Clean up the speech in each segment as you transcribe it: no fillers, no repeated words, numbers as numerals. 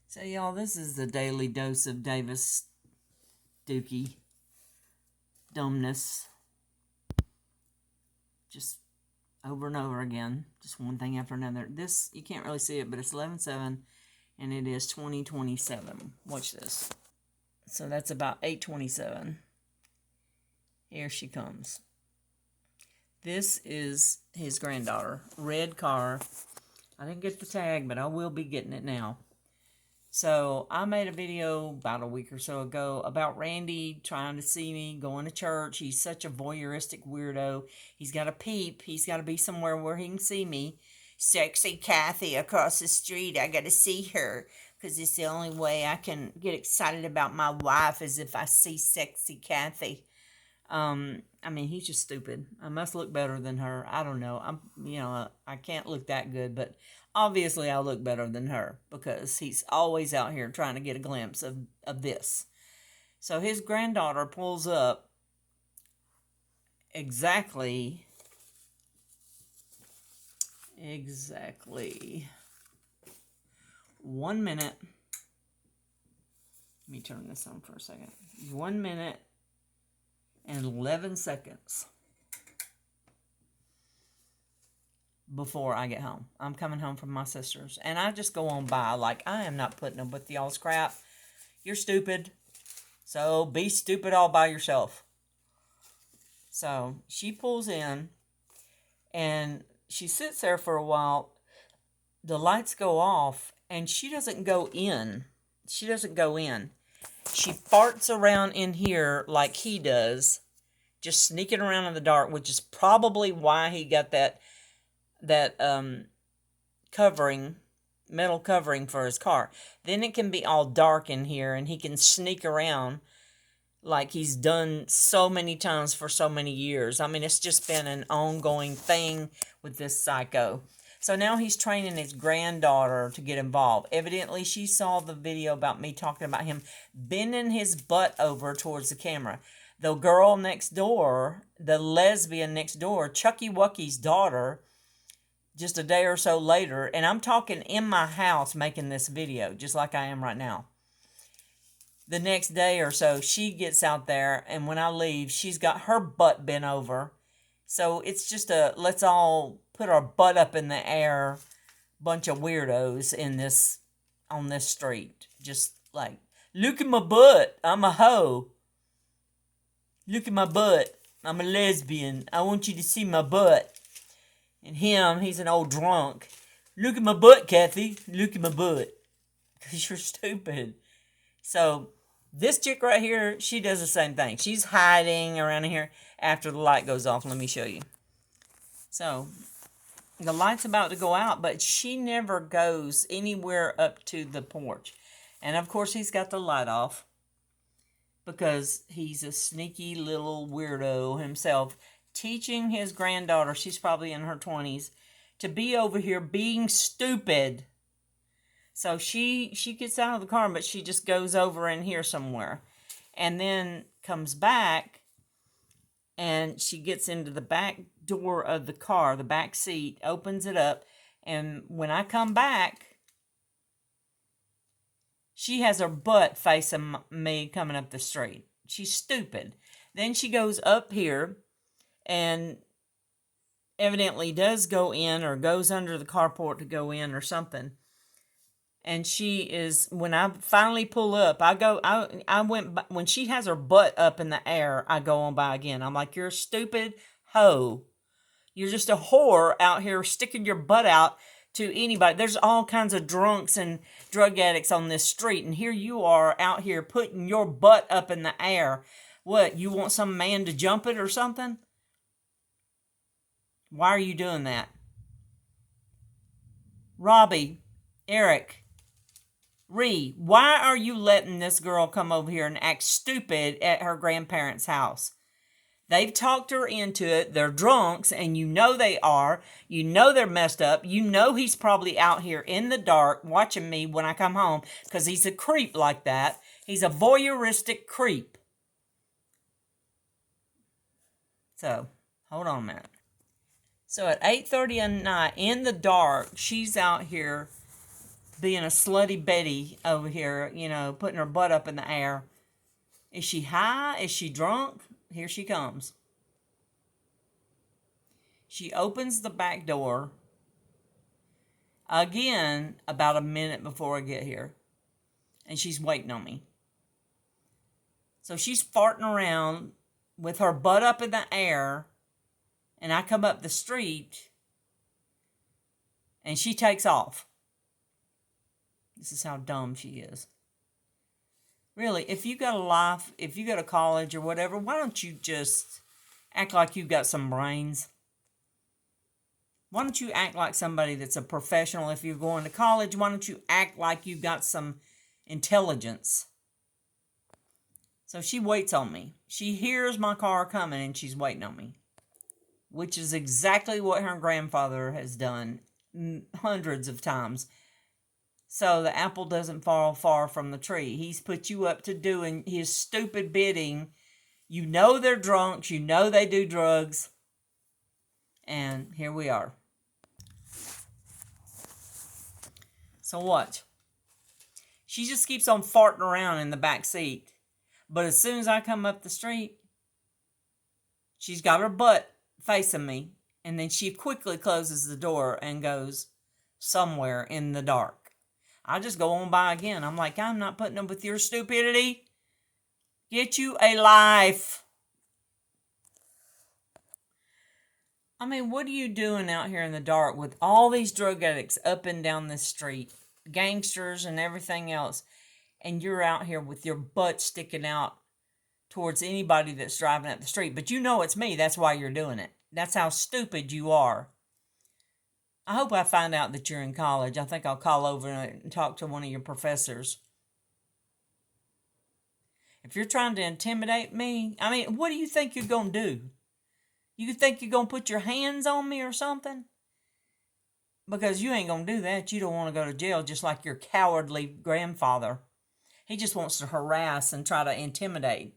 So, y'all, this is the daily dose of Davis Dookie dumbness. Just over and over again. Just one thing after another. This, you can't really see it, but it's 11/7, and it is 2027. Watch this. So that's about 8:27. Here she comes. This is his granddaughter. Red car. I didn't get the tag, but I will be getting it now. So I made a video about a week or so ago about Randy trying to see me, going to church. He's such a voyeuristic weirdo. He's got to peep. He's got to be somewhere where he can see me. Sexy Kathy across the street. I got to see her because it's the only way I can get excited about my wife is if I see sexy Kathy. I mean, he's just stupid. I must look better than her. I don't know. I can't look that good, but obviously I look better than her because he's always out here trying to get a glimpse of this. So his granddaughter pulls up exactly 1 minute. Let me turn this on for a second. 1 minute and 11 seconds before I get home. I'm coming home from my sister's. And I just go on by like, I am not putting up with y'all's crap. You're stupid. So be stupid all by yourself. So she pulls in and she sits there for a while. The lights go off and she doesn't go in. She farts around in here like he does, just sneaking around in the dark, which is probably why he got that covering, metal covering for his car. Then it can be all dark in here and he can sneak around like he's done so many times for so many years. I mean, it's just been an ongoing thing with this psycho. So now he's training his granddaughter to get involved. Evidently, she saw the video about me talking about him bending his butt over towards the camera. The girl next door, the lesbian next door, Chucky Wucky's daughter, just a day or so later, and I'm talking in my house making this video, just like I am right now. The next day or so, she gets out there, and when I leave, she's got her butt bent over. So it's just a let's all put our butt up in the air bunch of weirdos on this street. Just like, look at my butt. I'm a hoe. Look at my butt. I'm a lesbian. I want you to see my butt. And he's an old drunk. Look at my butt, Kathy. Look at my butt. Because you're stupid. So this chick right here, she does the same thing. She's hiding around here after the light goes off. Let me show you. So the light's about to go out, but she never goes anywhere up to the porch. And of course, he's got the light off because he's a sneaky little weirdo himself, teaching his granddaughter, she's probably in her 20s, to be over here being stupid. So she gets out of the car, but she just goes over in here somewhere. And then comes back, and she gets into the back door of the car, the back seat, opens it up, and when I come back, she has her butt facing me coming up the street. She's stupid. Then she goes up here and evidently does go in or goes under the carport to go in or something. And she is, when I finally pull up, when she has her butt up in the air, I go on by again. I'm like, you're a stupid hoe. You're just a whore out here sticking your butt out to anybody. There's all kinds of drunks and drug addicts on this street. And here you are out here putting your butt up in the air. What, you want some man to jump it or something? Why are you doing that? Robbie, Eric, Ree, why are you letting this girl come over here and act stupid at her grandparents' house? They've talked her into it. They're drunks, and you know they are. You know they're messed up. You know he's probably out here in the dark watching me when I come home because he's a creep like that. He's a voyeuristic creep. So, hold on a minute. So at 8:30 at night, in the dark, she's out here being a slutty Betty over here, putting her butt up in the air. Is she high? Is she drunk? Here she comes. She opens the back door again about a minute before I get here. And she's waiting on me. So she's farting around with her butt up in the air. And I come up the street. And she takes off. This is how dumb she is. Really, if you got a life, if you go to college or whatever, why don't you just act like you've got some brains? Why don't you act like somebody that's a professional? If you're going to college, why don't you act like you've got some intelligence? So she waits on me. She hears my car coming and she's waiting on me, which is exactly what her grandfather has done hundreds of times. So the apple doesn't fall far from the tree. He's put you up to doing his stupid bidding. You know they're drunks. You know they do drugs. And here we are. So watch. She just keeps on farting around in the back seat. But as soon as I come up the street, she's got her butt facing me. And then she quickly closes the door and goes somewhere in the dark. I just go on by again. I'm like, I'm not putting up with your stupidity. Get you a life. I mean, what are you doing out here in the dark with all these drug addicts up and down this street? Gangsters and everything else. And you're out here with your butt sticking out towards anybody that's driving up the street. But you know it's me. That's why you're doing it. That's how stupid you are. I hope I find out that you're in college. I think I'll call over and talk to one of your professors. If you're trying to intimidate me, I mean, what do you think you're going to do? You think you're going to put your hands on me or something? Because you ain't going to do that. You don't want to go to jail just like your cowardly grandfather. He just wants to harass and try to intimidate.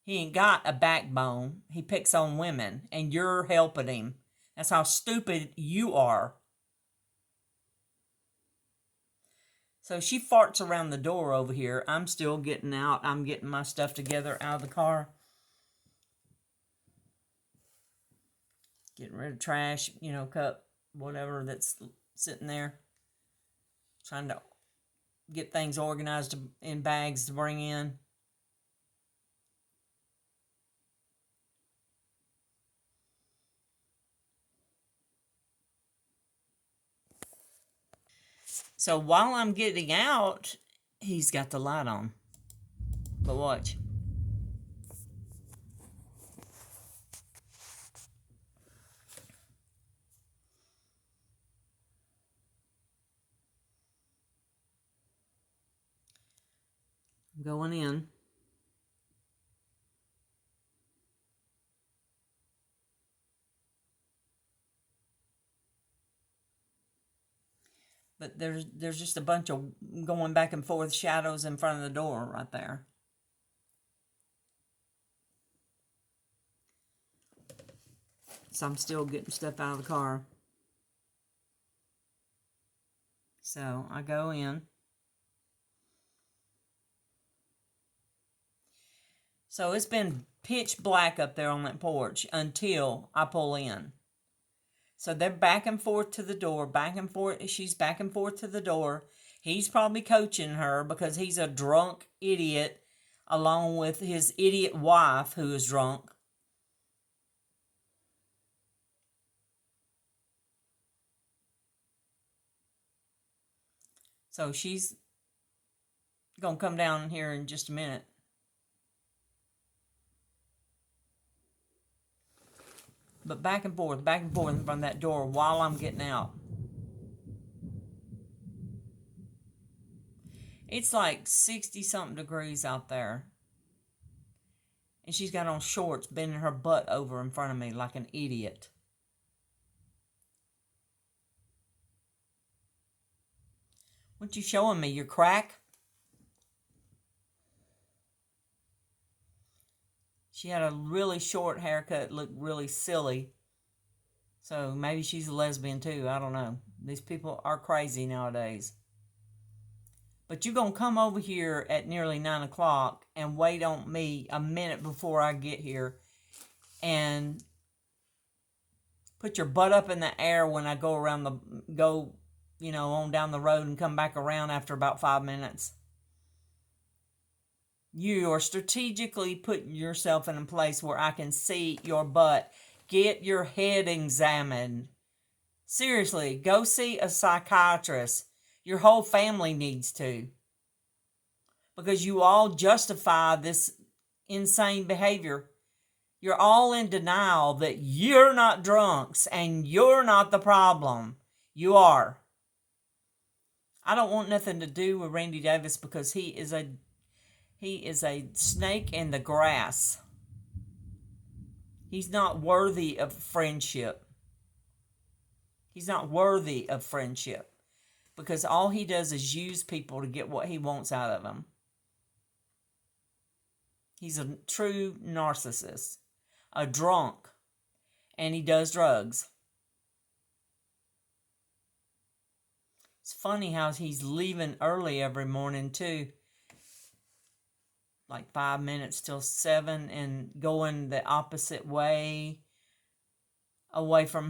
He ain't got a backbone. He picks on women, and you're helping him. That's how stupid you are. So she farts around the door over here. I'm still getting out. I'm getting my stuff together out of the car. Getting rid of trash, cup, whatever that's sitting there. Trying to get things organized in bags to bring in. So while I'm getting out, he's got the light on. But watch. I'm going in. But there's just a bunch of going back and forth shadows in front of the door right there. So I'm still getting stuff out of the car. So I go in. So it's been pitch black up there on that porch until I pull in. So they're back and forth to the door, back and forth. She's back and forth to the door. He's probably coaching her because he's a drunk idiot along with his idiot wife who is drunk. So she's going to come down here in just a minute. But back and forth from that door while I'm getting out. It's like 60-something degrees out there. And she's got on shorts, bending her butt over in front of me like an idiot. What you showing me? Your crack? She had a really short haircut, looked really silly. So maybe she's a lesbian too. I don't know. These people are crazy nowadays. But you're going to come over here at nearly 9 o'clock and wait on me a minute before I get here and put your butt up in the air when I go around on down the road and come back around after about 5 minutes. You are strategically putting yourself in a place where I can see your butt. Get your head examined. Seriously, go see a psychiatrist. Your whole family needs to. Because you all justify this insane behavior. You're all in denial that you're not drunks and you're not the problem. You are. I don't want nothing to do with Randy Davis because he is a snake in the grass. He's not worthy of friendship. He's not worthy of friendship because all he does is use people to get what he wants out of them. He's a true narcissist, a drunk, and he does drugs. It's funny how he's leaving early every morning too. Like 5 minutes till 7 and going the opposite way away from